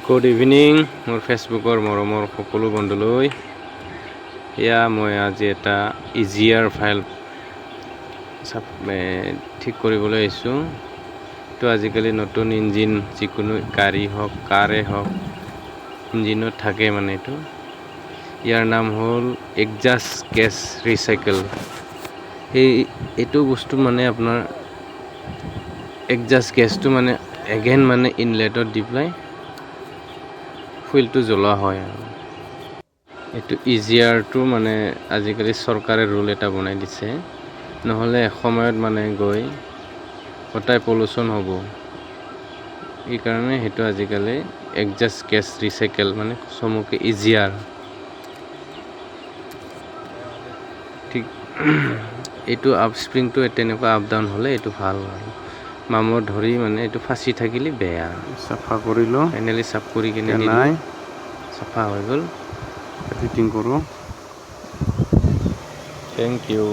Good evening মোৰ ফেচবুকৰ মৰমৰ সকলো বন্ধুলৈ এয়া মই আজি এটা ইজিয়াৰ ফাইল ঠিক কৰিবলৈ আহিছোঁ। তো আজিকালি নতুন ইঞ্জিন যিকোনো গাড়ী হওক কাৰে হওক ইঞ্জিনত থাকে মানে ইয়াৰ নাম হ'ল এক্সাষ্ট গেছ ৰিচাইকেল। এইটো বস্তু মানে আপোনাৰ এক্সাষ্ট গেছটো মানে এগেইন মানে ইনলেটত দি পেলাই ফুইলটো জ্বলোৱা হয় আৰু এইটো ইজিয়াৰটো মানে আজিকালি চৰকাৰে ৰুল এটা বনাই দিছে, নহ'লে এসময়ত মানে গৈ গোটাই পলিউশ্যন হ'ব। এইকাৰণে সেইটো আজিকালি এক্সাষ্ট গেছ ৰিচাইকেল মানে চমুকৈ ইজিয়াৰ। ঠিক এইটো আপ স্প্ৰিংটো তেনেকুৱা আপ ডাউন হ'লে এইটো ভাল আৰু মামত ধৰি মানে এইটো ফাঁচি থাকিলে বেয়া। চাফা কৰিলোঁ, ফাইনেলি চাফ কৰি কিনে নাই চাফা হৈ গ'ল। ফিটিং কৰোঁ। Thank U.